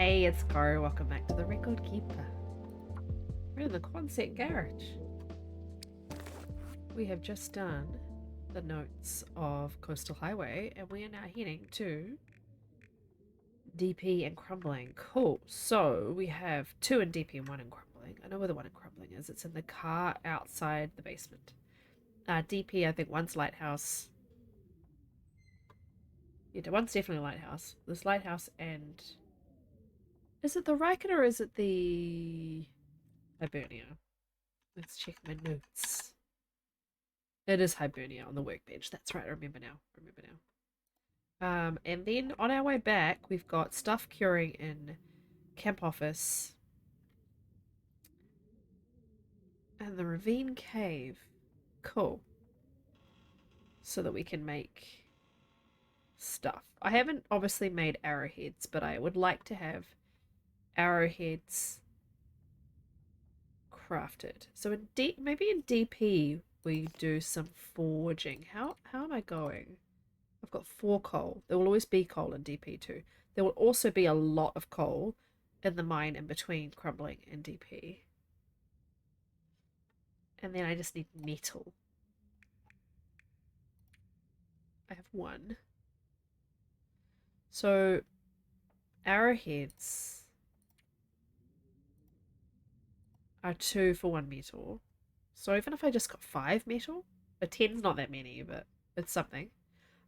Hey, it's Go. Welcome back to the Record Keeper. We're in the Quonset garage. We have just done the notes of Coastal Highway, and we are now heading to DP and Crumbling. Cool. So we have 2 in DP and 1 in Crumbling. I know where the 1 in Crumbling is. It's in the car outside the basement. DP, I think one's Lighthouse. Yeah, one's definitely Lighthouse. There's Lighthouse and... Is it the Riken or is it the Hibernia? Let's check my notes. It is Hibernia on the workbench. That's right. I remember now. And then on our way back, we've got stuff curing in Camp Office and the Ravine Cave. Cool. So that we can make stuff. I haven't obviously made arrowheads, but I would like to have arrowheads crafted. So maybe in DP we do some forging. How am I going? I've got 4 coal. There will always be coal in DP too. There will also be a lot of coal in the mine in between Crumbling and DP. And then I just need metal. I have 1. So arrowheads are 2 for 1 metal. So even if I just got 5 metal, a 10's not that many, but it's something.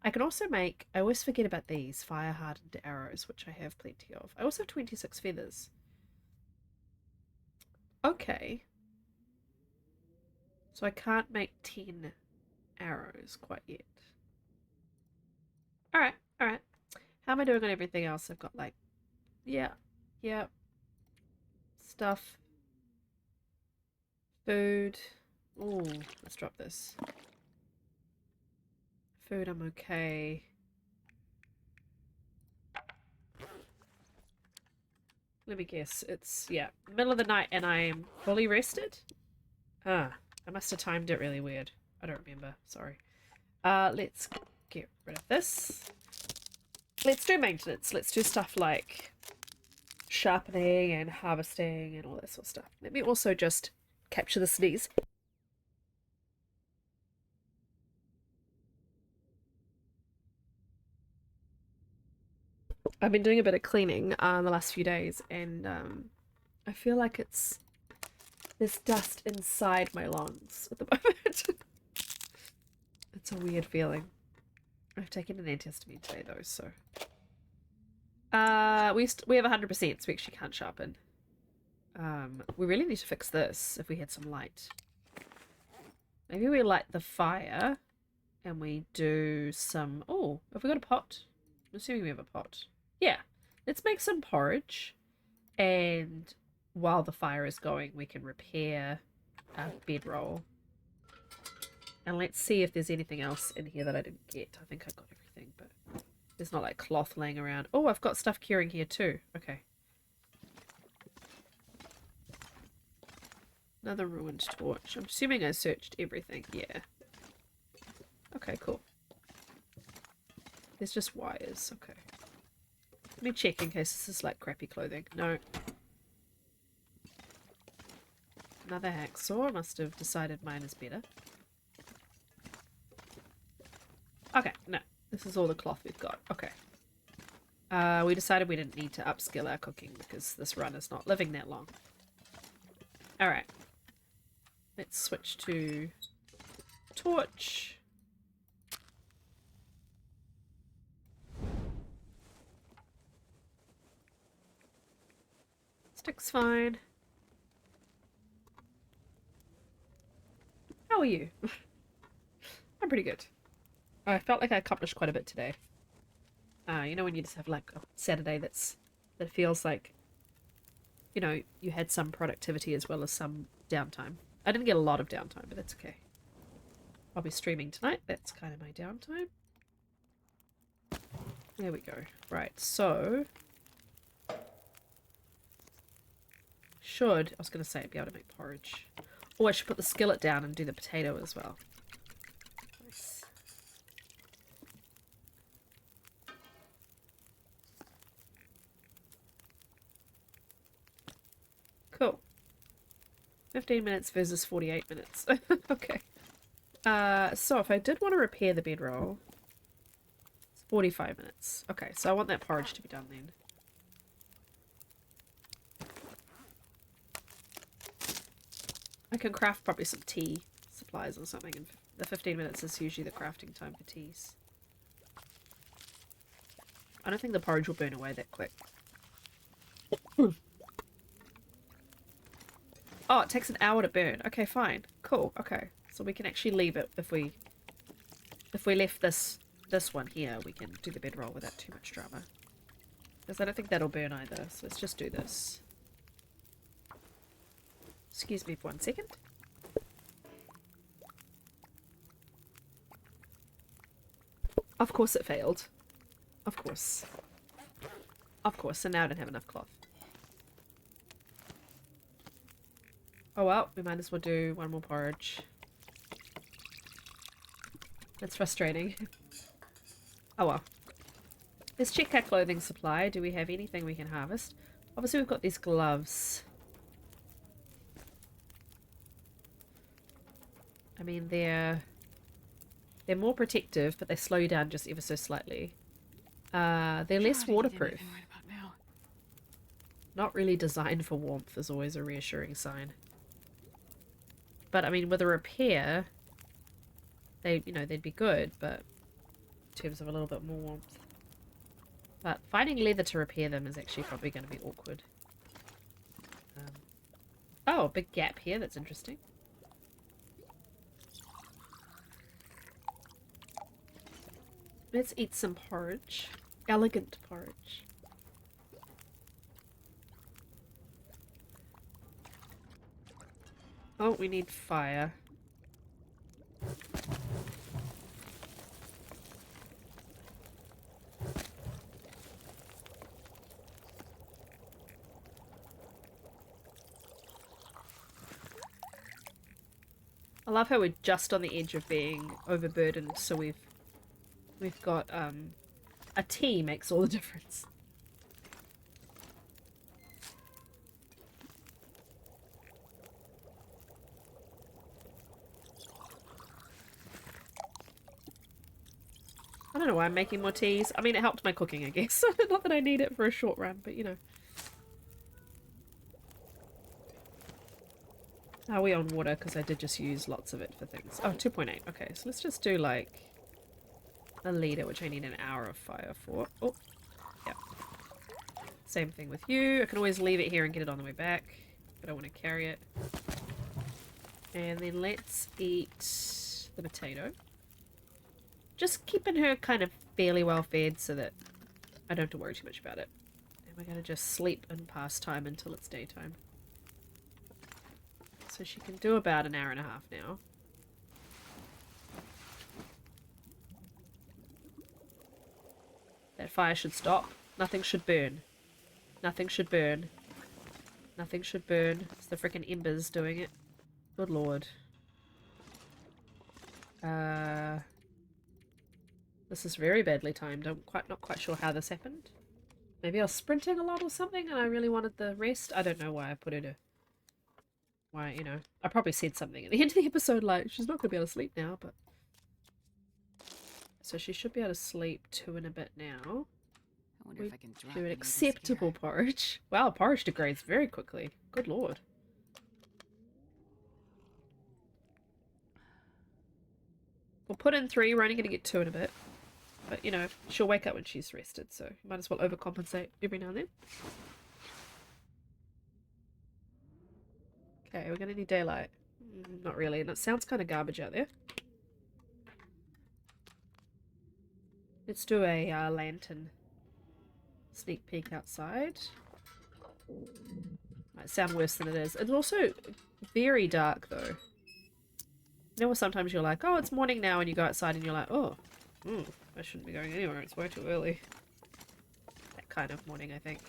I can also make, I always forget about these, fire hardened arrows, which I have plenty of. I also have 26 feathers. Okay. So I can't make 10 arrows quite yet. Alright. How am I doing on everything else? I've got like, yeah, stuff, food. Oh, let's drop this. Food, I'm okay. Let me guess. It's, yeah, middle of the night and I'm fully rested? I must have timed it really weird. I don't remember. Sorry. Let's get rid of this. Let's do maintenance. Let's do stuff like sharpening and harvesting and all that sort of stuff. Let me also just capture the sneeze. I've been doing a bit of cleaning the last few days, and I feel like there's dust inside my lungs at the moment. It's a weird feeling. I've taken an antihistamine today though, so we have 100%, so we actually can't sharpen. We really need to fix this if we had some light. Maybe we light the fire and we do some... Oh, have we got a pot? I'm assuming we have a pot. Yeah, let's make some porridge, and while the fire is going we can repair our bedroll. And let's see if there's anything else in here that I didn't get. I think I got everything, but there's not like cloth laying around. Oh, I've got stuff curing here too. Okay. Another ruined torch. I'm assuming I searched everything. Yeah. Okay, cool. There's just wires. Okay. Let me check in case this is like crappy clothing. No. Another hacksaw. Must have decided mine is better. Okay, no. This is all the cloth we've got. Okay. We decided we didn't need to upskill our cooking because this run is not living that long. Alright. Let's switch to torch. Stick's fine. How are you? I'm pretty good. I felt like I accomplished quite a bit today. You know when you just have like a Saturday that feels like, you know, you had some productivity as well as some downtime. I didn't get a lot of downtime, but that's okay. I'll be streaming tonight. That's kind of my downtime. There we go. Right, so... I was going to say, be able to make porridge. Oh, I should put the skillet down and do the potato as well. Nice. 15 minutes versus 48 minutes. Okay. So if I did want to repair the bedroll, it's 45 minutes. Okay, so I want that porridge to be done then. I can craft probably some tea supplies or something, and the 15 minutes is usually the crafting time for teas. I don't think the porridge will burn away that quick. Oh, it takes an hour to burn. Okay, fine. Cool. Okay. So we can actually leave it if we left this one here, we can do the bedroll without too much drama. Because I don't think that'll burn either, so let's just do this. Excuse me for 1 second. Of course it failed. Of course. Of course, and now I don't have enough cloth. Oh well, we might as well do one more porridge. That's frustrating. Oh well. Let's check our clothing supply. Do we have anything we can harvest? Obviously we've got these gloves. I mean, they're more protective, but they slow you down just ever so slightly. They're less waterproof. Not really designed for warmth is always a reassuring sign. But I mean, with a repair, they'd be good, but in terms of a little bit more warmth. But finding leather to repair them is actually probably going to be awkward. Oh, a big gap here. That's interesting. Let's eat some porridge. Elegant porridge. Oh, we need fire. I love how we're just on the edge of being overburdened, so we've got a tea makes all the difference. I don't know why I'm making more teas. I mean, it helped my cooking, I guess. Not that I need it for a short run, but you know. Are we on water? Because I did just use lots of it for things. Oh, 2.8. Okay, so let's just do like a liter, which I need an hour of fire for. Oh, yeah. Same thing with you. I can always leave it here and get it on the way back. I don't want to carry it. And then let's eat the potato. Just keeping her kind of fairly well fed so that I don't have to worry too much about it. And we're going to just sleep and pass time until it's daytime. So she can do about an hour and a half now. That fire should stop. Nothing should burn. Nothing should burn. Nothing should burn. It's the frickin' embers doing it. Good lord. This is very badly timed. I'm not quite sure how this happened. Maybe I was sprinting a lot or something and I really wanted the rest. I don't know why I put her to... Why, you know, I probably said something at the end of the episode like, she's not going to be able to sleep now, but... So she should be able to sleep 2 and a bit now. I wonder if I can do an acceptable porridge. Wow, porridge degrades very quickly. Good lord. We'll put in 3, we're only going to get 2 in a bit. But, you know, she'll wake up when she's rested, so you might as well overcompensate every now and then. Okay, we're going to need daylight. Not really, and it sounds kind of garbage out there. Let's do a lantern sneak peek outside. Might sound worse than it is. It's also very dark though. You know, sometimes you're like, oh, it's morning now, and you go outside and you're like, oh, I shouldn't be going anywhere. It's way too early. That kind of morning, I think.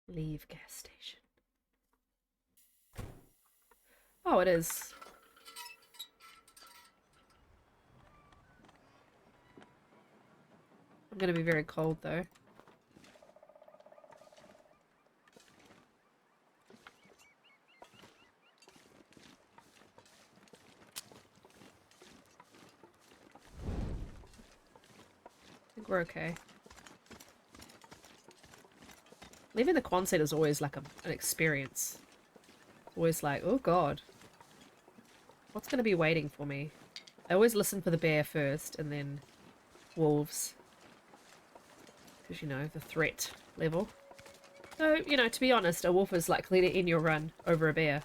Leave gas station. Oh, it is. I'm gonna be very cold though. think we're okay. Leaving the Quonset is always like an experience. Always like, oh god. What's going to be waiting for me? I always listen for the bear first and then wolves. Because, you know, the threat level. So, you know, to be honest, a wolf is likely to end your run over a bear.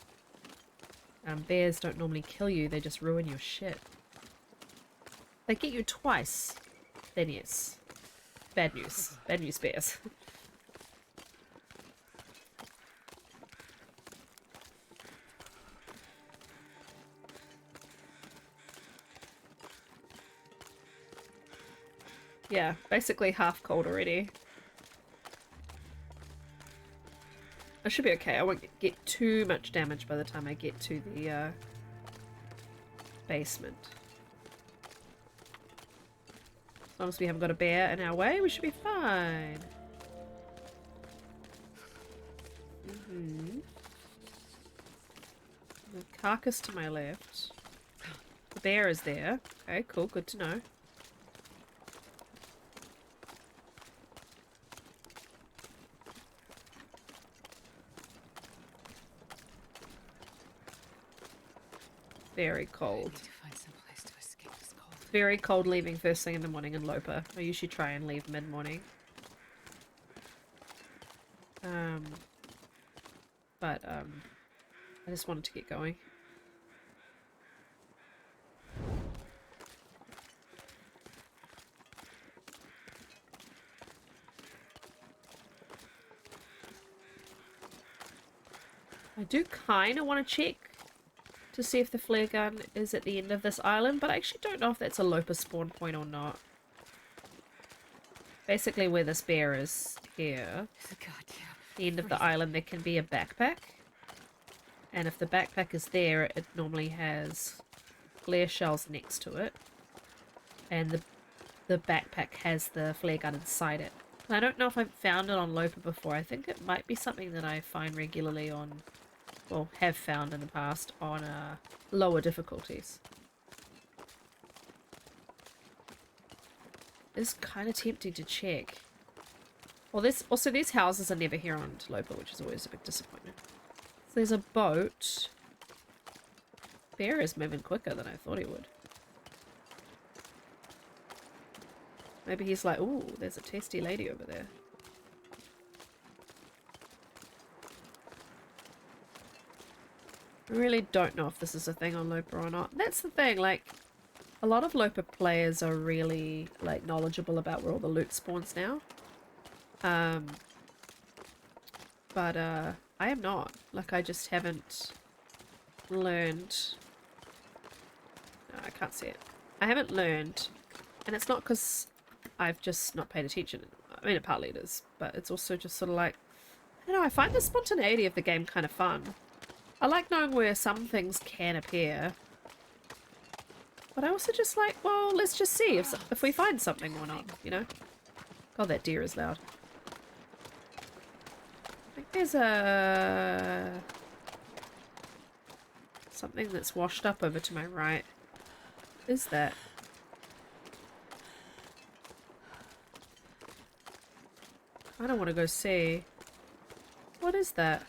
Bears don't normally kill you, they just ruin your shit. They get you twice, then yes. Bad news. Bad news bears. Yeah, basically half cold already. I should be okay. I won't get too much damage by the time I get to the basement. As long as we haven't got a bear in our way, we should be fine. The carcass to my left. The bear is there. Okay, cool. Good to know. Very cold. Very cold leaving first thing in the morning in Lopa. I usually try and leave mid-morning. I just wanted to get going. I do kind of want to check to see if the flare gun is at the end of this island, but I actually don't know if that's a Lopa spawn point or not. Basically where this bear is here, the end of the island, there can be a backpack. And if the backpack is there, it normally has flare shells next to it. And the backpack has the flare gun inside it. And I don't know if I've found it on Lopa before. I think it might be something that I find regularly on, well, have found in the past on lower difficulties. It's kind of tempting to check. Well, these houses are never here on Lopa, which is always a big disappointment. So there's a boat. Bear is moving quicker than I thought he would. Maybe he's like, ooh, there's a tasty lady over there. I really don't know if this is a thing on Lopa or not. That's the thing, like, a lot of Lopa players are really, like, knowledgeable about where all the loot spawns now. But I am not. Like, I just haven't learned... No, I can't see it. I haven't learned, and it's not because I've just not paid attention. I mean, partly it is, but it's also just sort of like, I don't know, I find the spontaneity of the game kind of fun. I like knowing where some things can appear, but I also just like, well, let's just see if we find something or not, you know? God, that deer is loud. I think there's something that's washed up over to my right. What is that? I don't want to go see. What is that?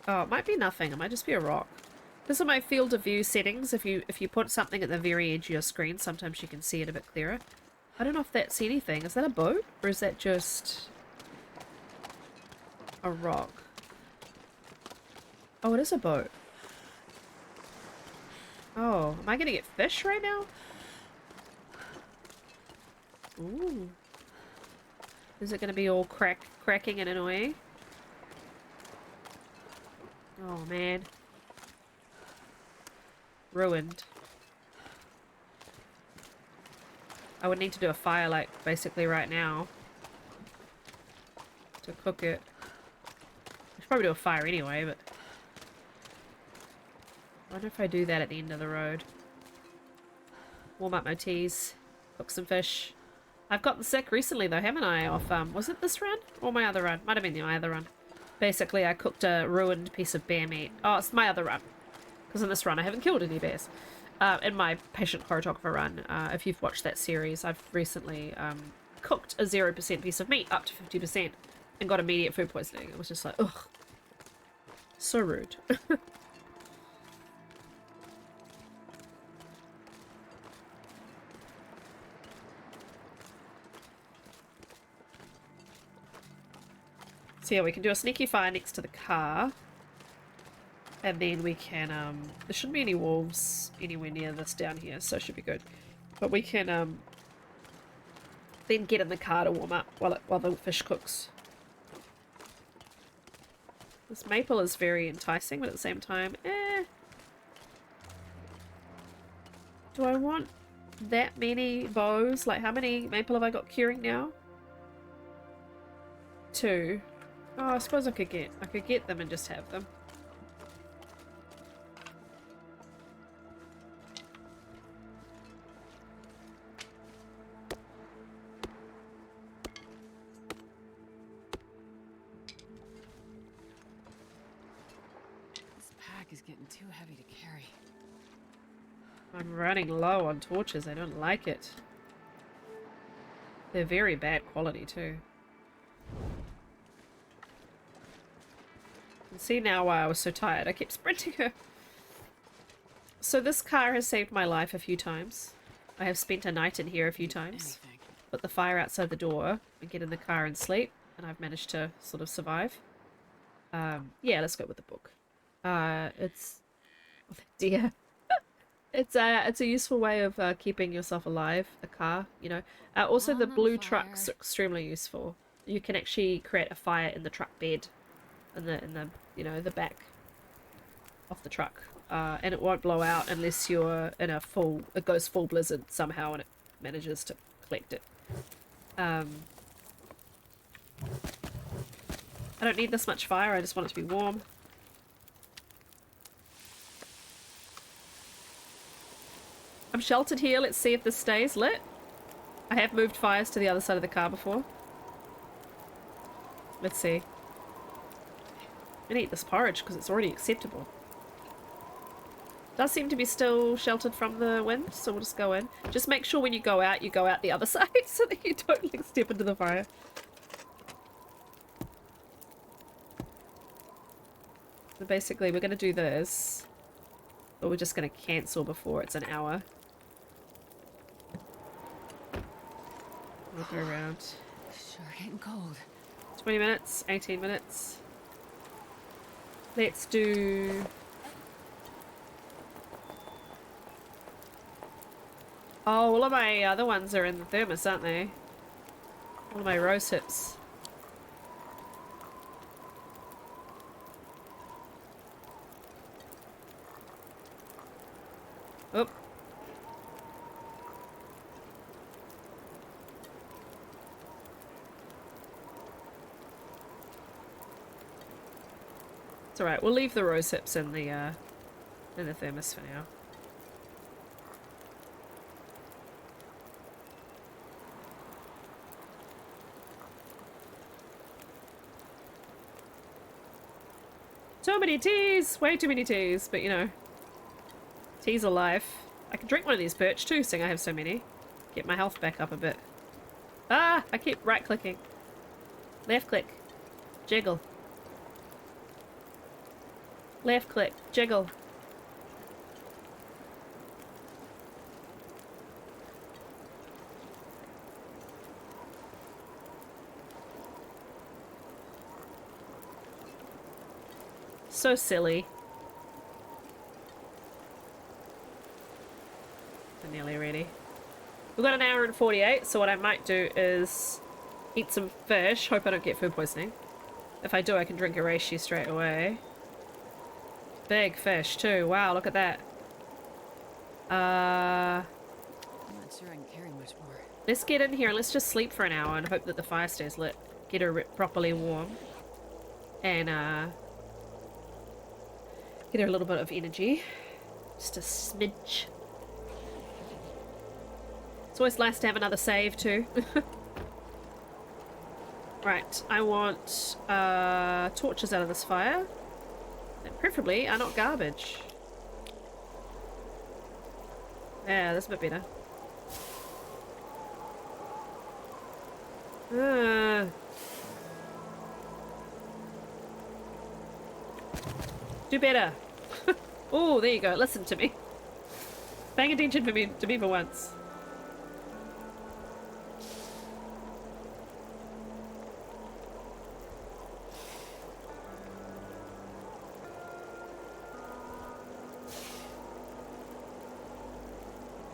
Oh, it might be nothing. It might just be a rock. This is my field of view settings. If you put something at the very edge of your screen, sometimes you can see it a bit clearer. I don't know if that's anything. Is that a boat? Or is that just a rock? Oh, it is a boat. Oh, am I gonna get fish right now? Ooh. Is it gonna be all cracking and annoying? Oh man. Ruined. I would need to do a fire, like, basically right now. To cook it. I should probably do a fire anyway, but... I wonder if I do that at the end of the road. Warm up my teas. Cook some fish. I've gotten sick recently though, haven't I? Off, was it this run? Or my other run? Might have been my other run. Basically, I cooked a ruined piece of bear meat. Oh, it's my other run. Because in this run, I haven't killed any bears. in my patient choreographer run, if you've watched that series, I've recently cooked a 0% piece of meat up to 50% and got immediate food poisoning. It was just like, ugh. So rude. So yeah, we can do a sneaky fire next to the car. And then we can, there shouldn't be any wolves anywhere near this down here, so it should be good. But we can, then get in the car to warm up while the fish cooks. This maple is very enticing, but at the same time, do I want that many bows? Like, how many maple have I got curing now? 2. Oh, I suppose I could get them and just have them. Is getting too heavy to carry. I'm running low on torches. I don't like it. They're very bad quality too. You can see now why I was so tired. I kept sprinting her. So this car has saved my life a few times. I have spent a night in here a few times. Put the fire outside the door and get in the car and sleep, and I've managed to sort of survive. Yeah, let's go with the book. It's oh dear. It's a useful way of keeping yourself alive. A car, you know. Also, the blue truck's extremely useful. You can actually create a fire in the truck bed, in the you know, the back of the truck, and it won't blow out unless you're in a it goes full blizzard somehow, and it manages to collect it. I don't need this much fire. I just want it to be warm. I'm sheltered here. Let's see if this stays lit. I have moved fires to the other side of the car before. Let's see. I'm gonna eat this porridge because it's already acceptable. Does seem to be still sheltered from the wind, so we'll just go in. Just make sure when you go out the other side so that you don't like step into the fire. So basically we're gonna do this, but we're just gonna cancel before it's an hour. We'll go around. Sure getting cold. 20 minutes, 18 minutes. Let's do... Oh, all of my other ones are in the thermos, aren't they? All of my rose hips. Oh. It's alright, we'll leave the rose hips in the thermos for now. Too many teas! Way too many teas, but you know. Teas are life. I can drink one of these birch too, seeing I have so many. Get my health back up a bit. Ah! I keep right clicking. Left click. Jiggle. Left click. Jiggle. So silly. We're nearly ready. We've got an hour and 48, so what I might do is eat some fish. Hope I don't get food poisoning. If I do, I can drink a reishi straight away. Big fish too. Wow, look at that. I'm not sure I can carry much more. Let's get in here and let's just sleep for an hour and hope that the fire stays lit. Get her properly warm. And get her a little bit of energy. Just a smidge. It's always nice to have another save too. Right, I want torches out of this fire. And preferably are not garbage. Yeah, that's a bit better. Uh, do better. Oh, there you go. Listen to me. Paying attention to me for once.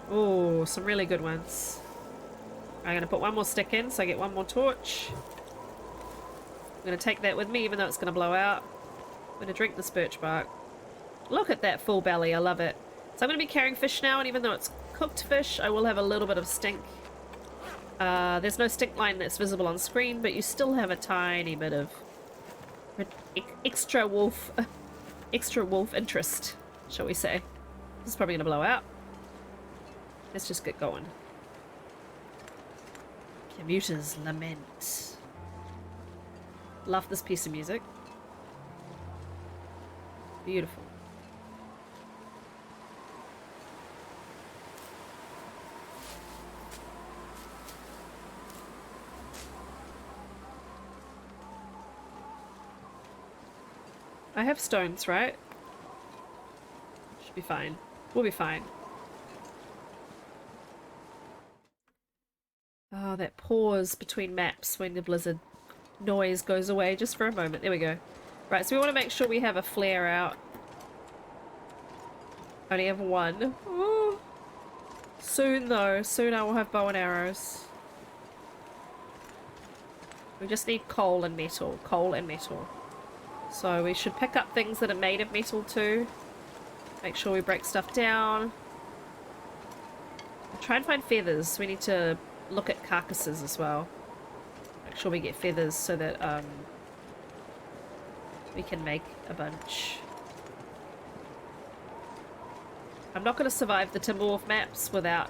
Oh, some really good ones. I'm going to put one more stick in so I get one more torch. I'm going to take that with me even though it's going to blow out. I'm going to drink this birch bark. Look at that full belly. I love it. So I'm going to be carrying fish now, and even though it's cooked fish, I will have a little bit of stink. There's no stink line that's visible on screen, but you still have a tiny bit of extra wolf interest, shall we say. This is probably going to blow out. Let's just get going. Commuter's Lament. Love this piece of music. Beautiful. I have stones, right? Should be fine. We'll be fine. Oh, that pause between maps when the blizzard noise goes away just for a moment. There we go. Right, so we want to make sure we have a flare out. Only have one. Ooh. Soon though. Soon I will have bow and arrows. We just need coal and metal. Coal and metal. So we should pick up things that are made of metal too. Make sure we break stuff down. Try and find feathers. We need to look at carcasses as well. Make sure we get feathers so that we can make a bunch. I'm not going to survive the Timberwolf maps without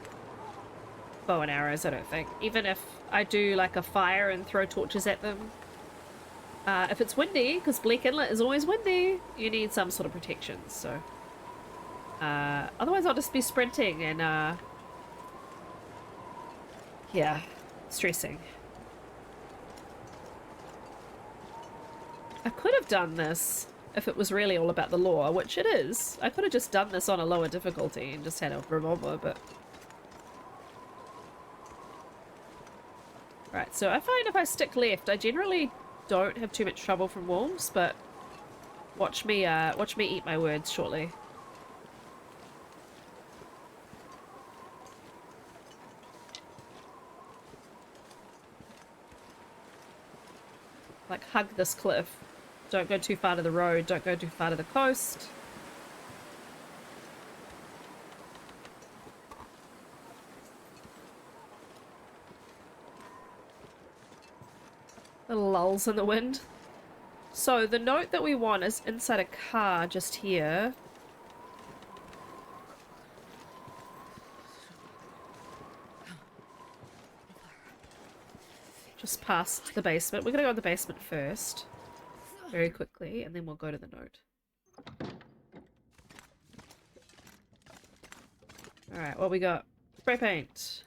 bow and arrows, I don't think. Even if I do like a fire and throw torches at them. If it's windy, because Bleak Inlet is always windy, you need some sort of protection, so... otherwise I'll just be sprinting and, yeah, stressing. I could have done this if it was really all about the lore, which it is. I could have just done this on a lower difficulty and just had a revolver, but... Right, so I find if I stick left, I generally don't have too much trouble from wolves, but watch me eat my words shortly. Like, hug this cliff. Don't go too far to the road, don't go too far to the coast. Little lulls in the wind. So the note that we want is inside a car just here. Just past the basement. We're gonna go to the basement first. Very quickly, and then we'll go to the note. Alright, what we got? Spray paint.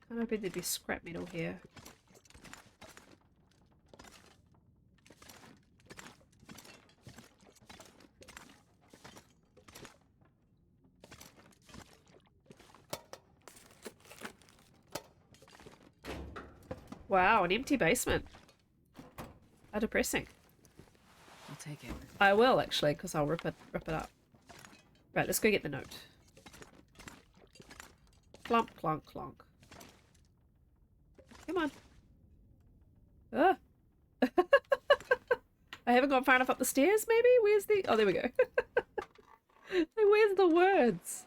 I'm hoping there'd be scrap metal here. Wow, an empty basement. How depressing. I'll take it. I will actually, because I'll rip it up. Right, let's go get the note. Clomp, clonk, clonk. Come on. Ah. I haven't gone far enough up the stairs, maybe? Where's the... Oh, there we go. Where's the words?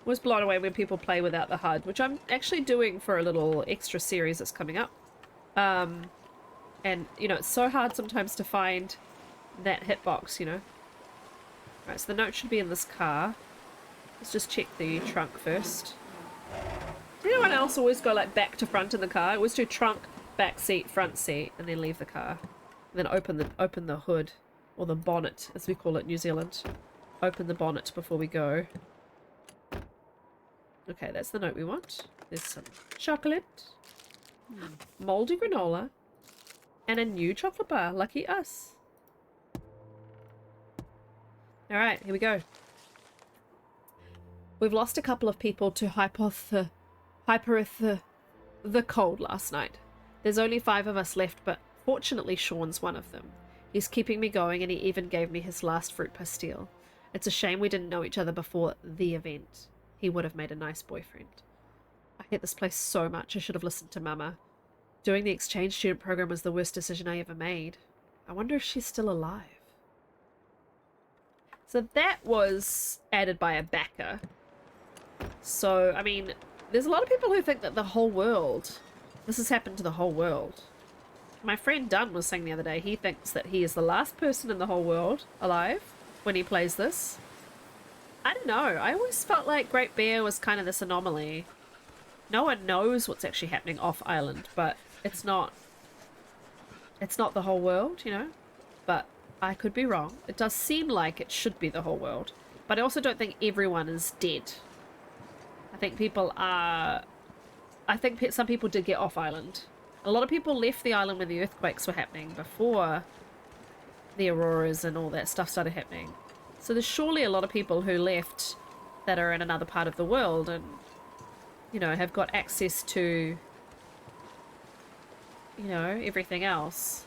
Was blown away when people play without the HUD, which I'm actually doing for a little extra series that's coming up. And, you know, it's so hard sometimes to find that hitbox, you know. Right, so the note should be in this car. Let's just check the trunk first. You know, everyone else always go like back to front in the car? I always do trunk, back seat, front seat, and then leave the car. And then open the hood, or the bonnet, as we call it in New Zealand. Open the bonnet before we go. Okay, that's the note we want. There's some chocolate, moldy granola, and a new chocolate bar. Lucky us. Alright, here we go. We've lost a couple of people to the cold last night. There's only 5 of us left, but fortunately Sean's one of them. He's keeping me going, and he even gave me his last fruit pastille. It's a shame we didn't know each other before the event. He would have made a nice boyfriend. I hate this place so much. I should have listened to Mama. Doing the exchange student program was the worst decision I ever made. I wonder if she's still alive. So that was added by a backer. So, I mean, there's a lot of people who think that the whole world, this has happened to the whole world. My friend Dunn was saying the other day, he thinks that he is the last person in the whole world alive when he plays this. I don't know. I always felt like Great Bear was kind of this anomaly. No one knows what's actually happening off island, but it's not the whole world, you know? But I could be wrong. It does seem like it should be the whole world. But I also don't think everyone is dead. I think some people did get off island. A lot of people left the island when the earthquakes were happening before the auroras and all that stuff started happening. So there's surely a lot of people who left that are in another part of the world and, you know, have got access to, you know, everything else.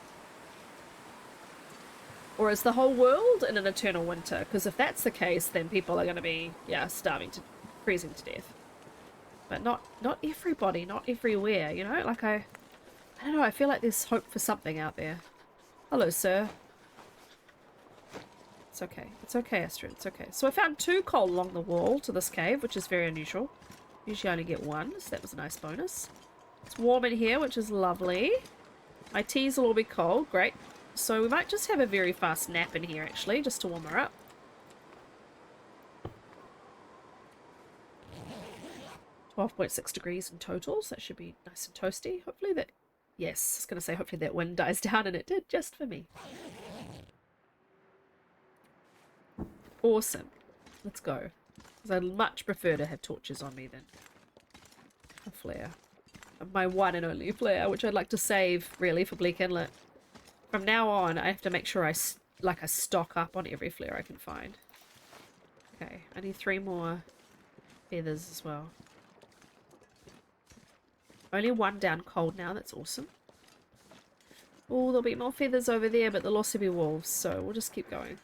Or is the whole world in an eternal winter? Because if that's the case, then people are going to be, yeah, freezing to death. But not everybody, not everywhere, you know? Like I don't know, I feel like there's hope for something out there. Hello, sir. It's okay. It's okay, Astrid. It's okay. So I found 2 coal along the wall to this cave, which is very unusual. Usually I only get 1, so that was a nice bonus. It's warm in here, which is lovely. My teas will all be cold. Great. So we might just have a very fast nap in here, actually, just to warm her up. 12.6 degrees in total, so that should be nice and toasty. Hopefully that... Yes, I was going to say hopefully that wind dies down, and it did, just for me. Awesome. Let's go. Because I'd much prefer to have torches on me than a flare. My one and only flare, which I'd like to save, really, for Bleak Inlet. From now on, I have to make sure I stock up on every flare I can find. Okay, I need 3 more feathers as well. Only 1 down cold now, that's awesome. Oh, there'll be more feathers over there, but there'll also be wolves, so we'll just keep going.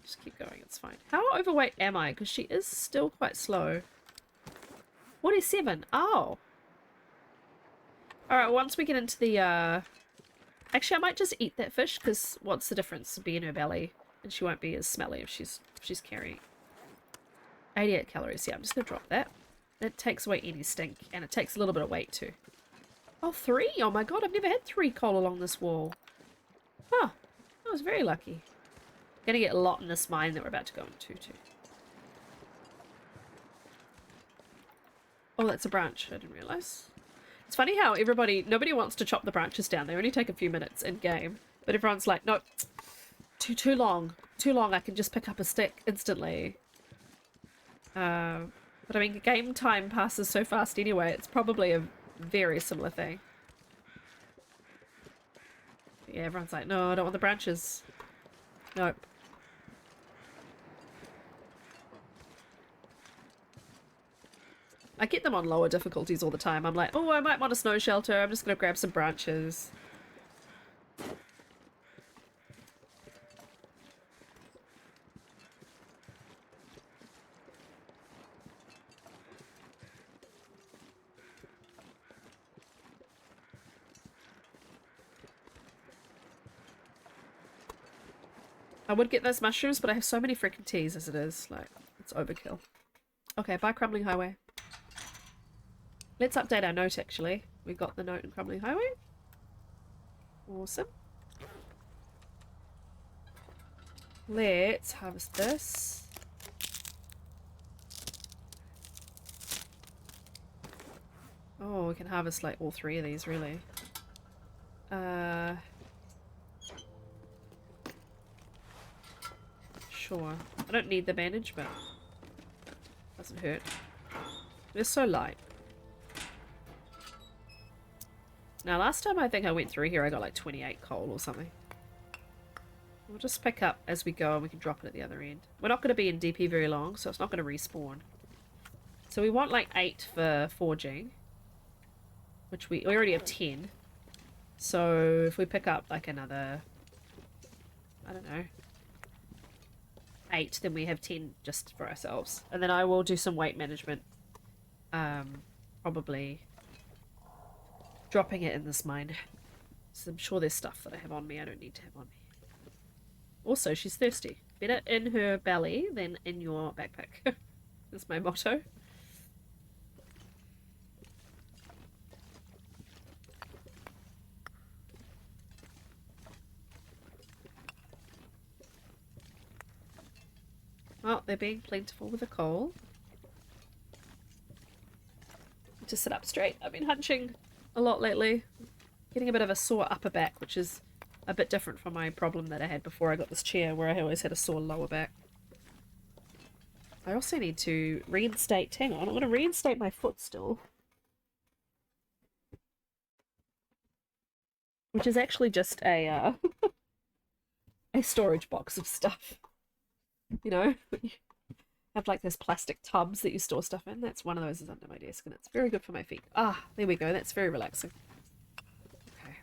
Just keep going, it's fine. How overweight am I? Because she is still quite slow. 47. Oh. Alright, once we get into the, Actually, I might just eat that fish, because what's the difference? It'll be in her belly, and she won't be as smelly if she's carrying 88 calories. Yeah, I'm just going to drop that. It takes away any stink, and it takes a little bit of weight, too. Oh, 3? Oh my god, I've never had 3 coal along this wall. Huh. I was very lucky. Gonna get a lot in this mine that we're about to go into, too. Oh, that's a branch. I didn't realise. It's funny how nobody wants to chop the branches down. They only take a few minutes in game. But everyone's like, nope, too long. Too long, I can just pick up a stick instantly. But I mean, game time passes so fast anyway. It's probably a very similar thing. But yeah, everyone's like, no, I don't want the branches. Nope. I get them on lower difficulties all the time. I'm like, oh, I might want a snow shelter. I'm just going to grab some branches. I would get those mushrooms, but I have so many freaking teas as it is. Like, it's overkill. Okay, bye Crumbling Highway. Let's update our note, actually. We got the note in Crumbling Highway. Awesome. Let's harvest this. Oh, we can harvest like all three of these, really. Uh, sure. I don't need the bandage, but doesn't hurt. They're so light. Now, last time I think I went through here, I got like 28 coal or something. We'll just pick up as we go and we can drop it at the other end. We're not going to be in DP very long, so it's not going to respawn. So we want like 8 for forging, which we already have 10. So if we pick up like another, I don't know, 8, then we have 10 just for ourselves. And then I will do some weight management. Probably dropping it in this mine. So I'm sure there's stuff that I have on me I don't need to have on me. Also, she's thirsty. Better in her belly than in your backpack. That's my motto. Oh, they're being plentiful with the coal. To sit up straight. I've been hunching a lot lately. Getting a bit of a sore upper back, which is a bit different from my problem that I had before I got this chair, where I always had a sore lower back. I also need to reinstate... Hang on, I'm going to reinstate my foot still. Which is actually just a, a storage box of stuff. You know? Have like those plastic tubs that you store stuff in. That's one of those is under my desk, and it's very good for my feet. Ah, there we go. That's very relaxing. Okay.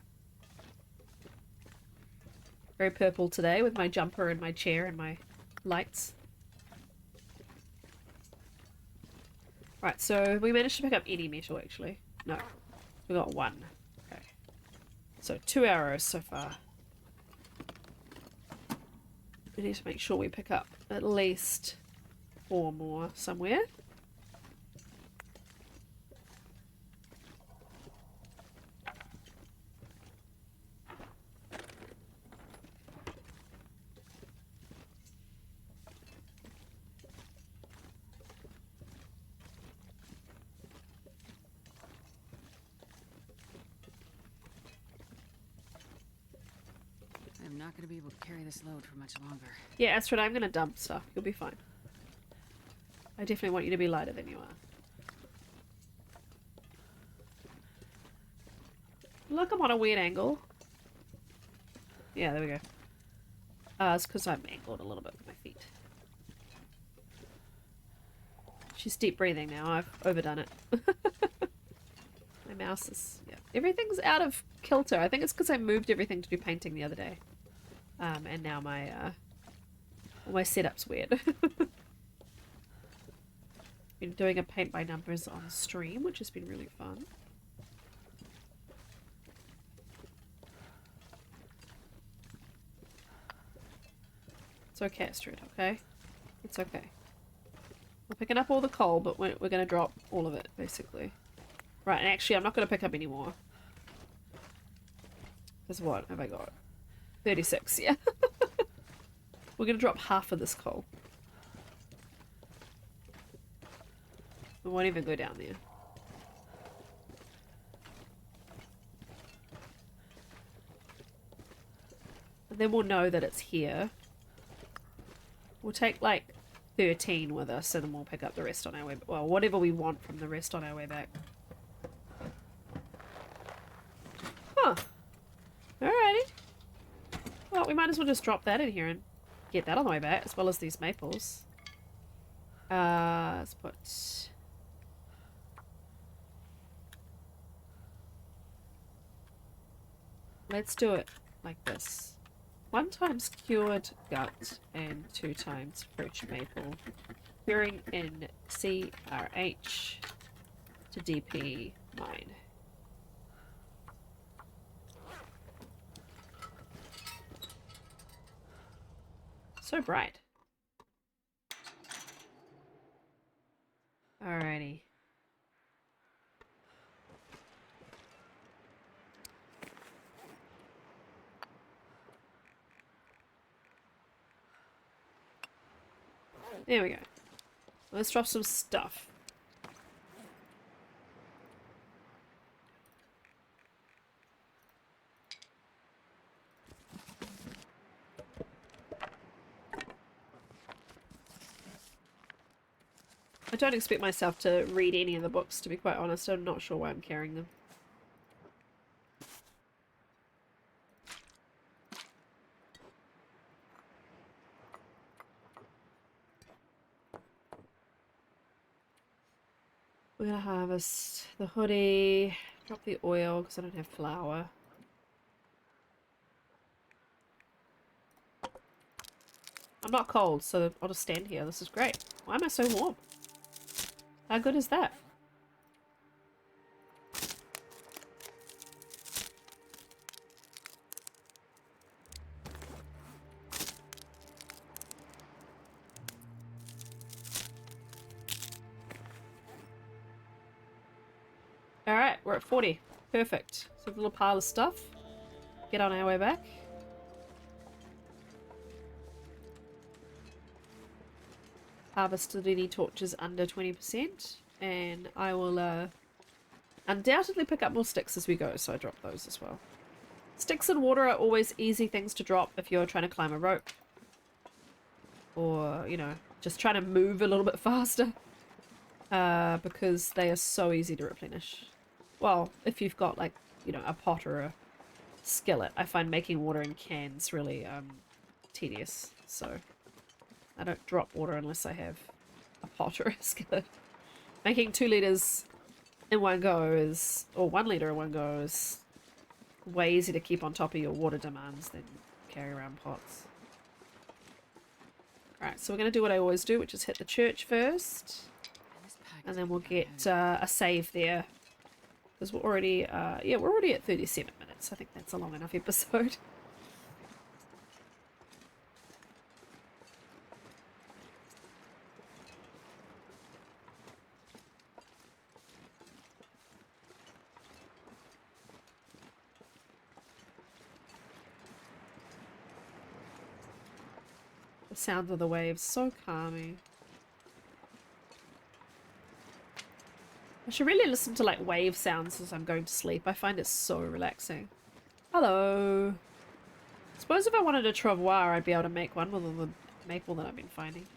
Very purple today with my jumper and my chair and my lights. Right, so we managed to pick up any metal, actually. No, we got 1. Okay. So 2 arrows so far. We need to make sure we pick up at least 4 more somewhere. I'm not going to be able to carry this load for much longer. Yeah, Astrid, I'm going to dump stuff. You'll be fine. I definitely want you to be lighter than you are. Look, I'm on a weird angle. Yeah, there we go. It's because I'm angled a little bit with my feet. She's deep breathing now. I've overdone it. My mouse is... Yeah. Everything's out of kilter. I think it's because I moved everything to do painting the other day. And now my, all my setup's weird. Been doing a paint by numbers on stream, which has been really fun. It's okay, Astrid, okay? It's okay. We're picking up all the coal, but we're going to drop all of it, basically. Right, and actually I'm not going to pick up any more. Because what have I got? 36, yeah. We're going to drop half of this coal. We won't even go down there. And then we'll know that it's here. We'll take like 13 with us and then we'll pick up the rest on our way back. Well, whatever we want from the rest on our way back. Huh. Alrighty. Well, we might as well just drop that in here and get that on the way back, as well as these maples. Let's put... Let's do it like this. 1 times cured gut and 2 times fresh maple. Curing in CRH to DP mine. So bright. Alrighty. There we go. Let's drop some stuff. don't expect myself to read any of the books, to be quite honest. I'm not sure why I'm carrying them. We're gonna harvest the hoodie, drop the oil because I don't have flour. I'm not cold, so I'll just stand here. This is great. Why am I so warm? How good is that? Alright, we're at 40. Perfect. So a little pile of stuff. Get on our way back. Harvested any torches under 20%. And I will undoubtedly pick up more sticks as we go, so I drop those as well. Sticks and water are always easy things to drop if you're trying to climb a rope. Or, you know, just trying to move a little bit faster. Because they are so easy to replenish. Well, if you've got, like, you know, a pot or a skillet. I find making water in cans really tedious, so I don't drop water unless I have a pot or a skillet. Making 2 liters in one go is, or 1 liter in one go is way easier to keep on top of your water demands than carry around pots. Alright, so we're going to do what I always do, which is hit the church first. And then we'll get a save there. Because we're already, yeah, we're already at 37 minutes. I think that's a long enough episode. The sound of the waves, so calming. I should really listen to like wave sounds as I'm going to sleep. I find it so relaxing. Hello. Suppose if I wanted a travois, I'd be able to make one with all the maple that I've been finding.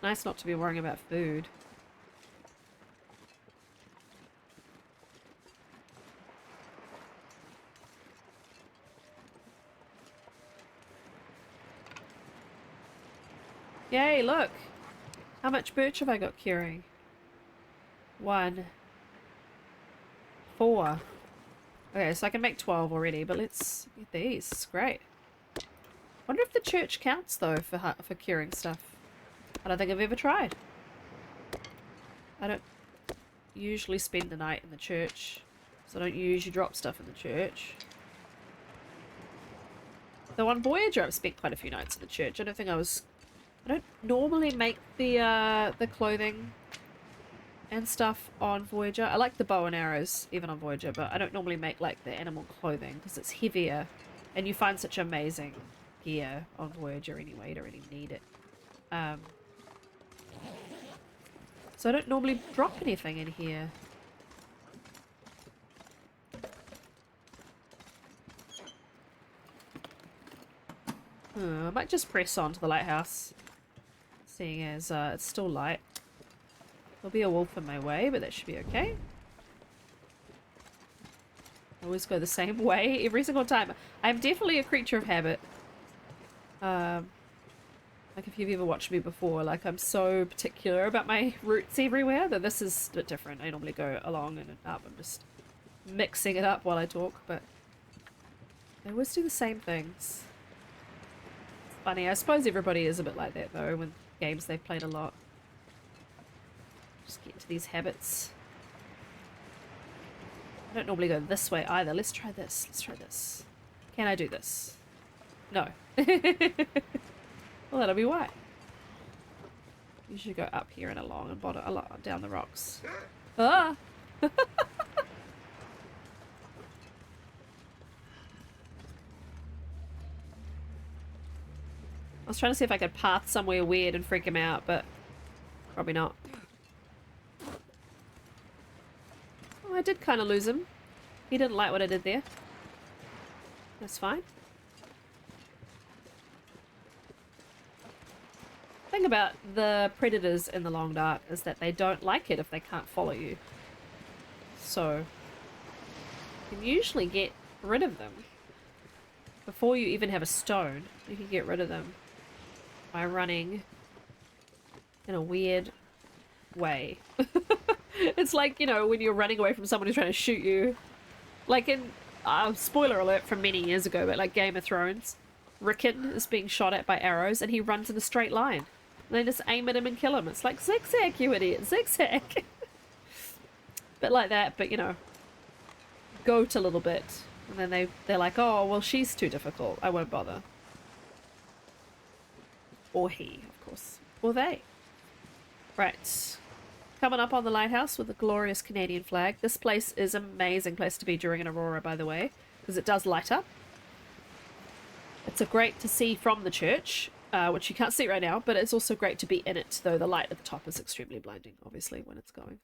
Nice not to be worrying about food. Yay, look! How much birch have I got curing? 1. 4. Okay, so I can make 12 already, but let's get these. It's great. Wonder if the church counts though for curing stuff. I don't think I've ever tried. I don't usually spend the night in the church, so I don't usually drop stuff in the church. Though on Voyager I've spent quite a few nights in the church. I don't normally make the clothing and stuff on Voyager. I like the bow and arrows even on Voyager, but I don't normally make like the animal clothing because it's heavier and you find such amazing gear on Voyager anyway. You don't really need it. So I don't normally drop anything in here. I might just press on to the lighthouse, seeing as it's still light. There'll be a wolf in my way, but that should be okay. I always go the same way every single time. I'm definitely a creature of habit. Like if you've ever watched me before, like I'm so particular about my routes everywhere that this is a bit different. I normally go along and up. I'm just mixing it up while I talk, but I always do the same things. It's funny. I suppose everybody is a bit like that though with games they've played a lot. Just get into these habits. I don't normally go this way either. Let's try this. Let's try this. Can I do this? No. Well, that'll be why. You should go up here and along and bottom, down the rocks. Ah! I was trying to see if I could path somewhere weird and freak him out, but probably not. Oh, I did kind of lose him. He didn't like what I did there. That's fine. The thing about the predators in the long dark is that they don't like it if they can't follow you. So, you can usually get rid of them. Before you even have a stone, you can get rid of them by running in a weird way. It's like, you know, when you're running away from someone who's trying to shoot you. Like in, spoiler alert from many years ago, but like Game of Thrones, Rickon is being shot at by arrows and he runs in a straight line. And they just aim at him and kill him. It's like, zigzag, you idiot, zigzag. Bit like that, but you know, goat a little bit. And then they're like, oh, well, she's too difficult. I won't bother. Or he, of course. Or they. Right. Coming up on the lighthouse with the glorious Canadian flag. This place is an amazing place to be during an aurora, by the way, because it does light up. It's a great to see from the church, which you can't see right now, but it's also great to be in it, though the light at the top is extremely blinding, obviously, when it's going.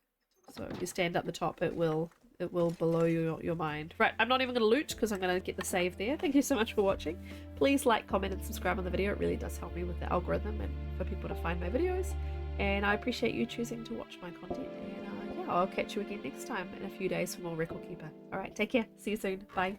So if you stand up the top, it will blow your mind. Right, I'm not even going to loot because I'm going to get the save there. Thank you so much for watching. Please like, comment, and subscribe on the video. It really does help me with the algorithm and for people to find my videos. And I appreciate you choosing to watch my content. And yeah, I'll catch you again next time in a few days for more Record Keeper. Alright, take care. See you soon. Bye.